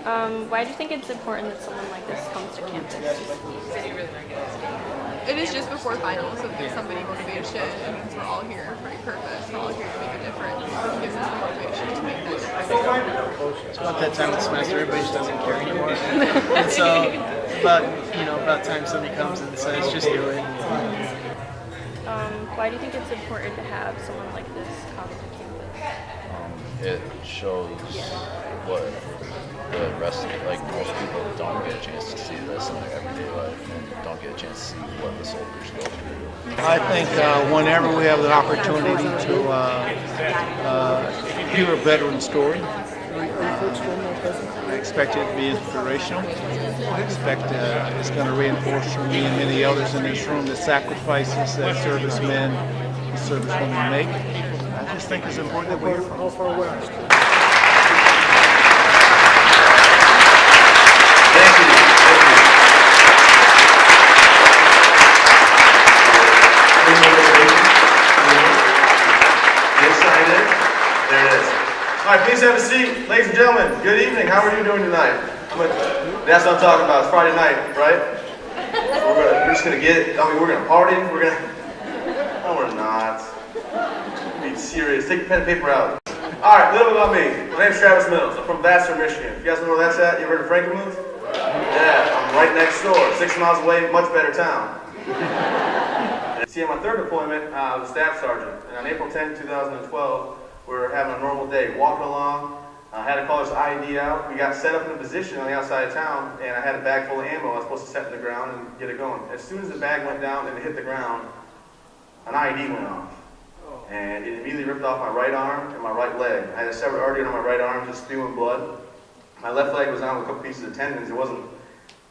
Why do you think it's important that someone like this comes to campus to speak? It is just before finals, so if somebody motivation, it means we're all here for a purpose. We're all here to make a difference. This gives us the motivation to make that difference. It's about that time of the semester, everybody just doesn't care anymore. And so, about time somebody comes and says, just do it. Why do you think it's important to have someone like this come to campus? It shows what the rest of most people don't get a chance to see this in their everyday life and don't get a chance to see what the soldiers go through. I think whenever we have the opportunity to hear a veteran story, I expect it to be inspirational. I expect it's going to reinforce for me and many others in this room the sacrifices that servicemen and servicewomen make. I just think it's important that we hear from them. There it is. All right, please have a seat. Ladies and gentlemen, good evening. How are you doing tonight? That's what I'm talking about. It's Friday night, right? We're just going to get it. We're going to party. No, we're not. Be serious. Take your pen and paper out. All right, a little bit about me. My name's Travis Mills. I'm from Vassar, Michigan. You guys know where that's at? You ever heard of Frankenmuth? Yeah, I'm right next door. 6 miles away, much better town. See, on my third deployment, I was a staff sergeant. And on April 10, 2012, we were having a normal day, walking along. I had to call this IED out. We got set up in a position on the outside of town, and I had a bag full of ammo I was supposed to set in the ground and get it going. As soon as the bag went down and it hit the ground, an IED went off. And it immediately ripped off my right arm and my right leg. I had a severed artery on my right arm, just spewing blood. My left leg was on with a couple pieces of tendons. It wasn't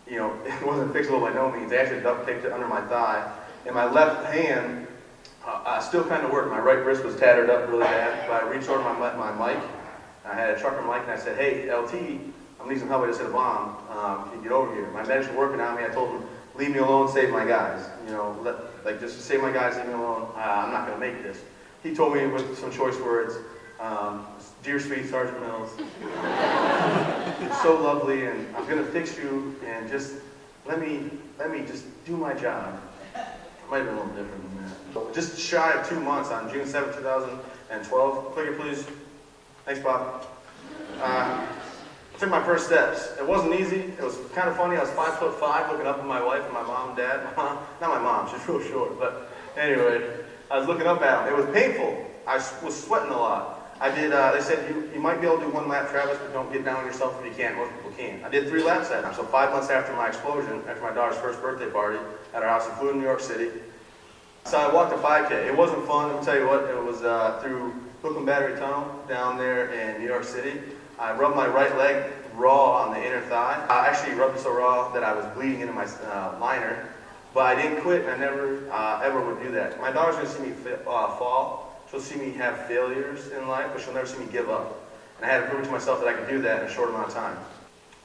fixable by no means. They actually duct taped it under my thigh. And my left hand still kind of worked. My right wrist was tattered up really bad. But I reached over my mic. I had a trucker mic, and I said, "Hey, LT, I'm needing some help. I just hit a bomb. Can you get over here?" My medics were working on me. I told them, "Leave me alone. Save my guys. Just save my guys. Leave me alone. I'm not going to make this." He told me with some choice words, "Dear sweet Sergeant Mills, you're so lovely, and I'm going to fix you, and just let me just do my job." It might have been a little different than that. Just shy of 2 months on June 7, 2012. Clicker, please. Thanks, Bob. Took my first steps. It wasn't easy. It was kind of funny. I was 5'5", looking up at my wife and my mom and dad. Not my mom, she's real short. But anyway, I was looking up at them. It was painful. I was sweating a lot. I did. They said you might be able to do 1 lap, Travis, but don't get down on yourself if you can't. Most people can't. I did 3 laps that time. So 5 months after my explosion, after my daughter's first birthday party at our house in Flood, New York City. So I walked a 5K. It wasn't fun. Let me tell you what. It was through Brooklyn Battery Tunnel down there in New York City. I rubbed my right leg raw on the inner thigh. I actually rubbed it so raw that I was bleeding into my liner. But I didn't quit, and I never ever would do that. My daughter's going to see me fall. She'll see me have failures in life, but she'll never see me give up. And I had to prove to myself that I could do that in a short amount of time.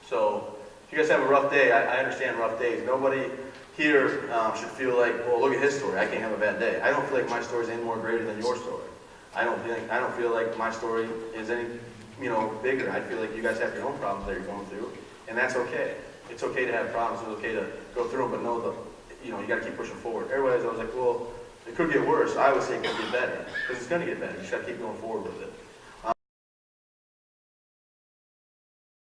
So if you guys have a rough day, I understand rough days. Nobody here should feel like, well, look at his story. I can't have a bad day. I don't feel like my story is any more greater than your story. I don't feel like my story is any bigger. I feel like you guys have your own problems that you're going through, and that's okay. It's okay to have problems. It's okay to go through them, but know that you got to keep pushing forward. Everybody's always like, well, it could get worse. I always say it could get better, because it's going to get better. You just got to keep going forward with it.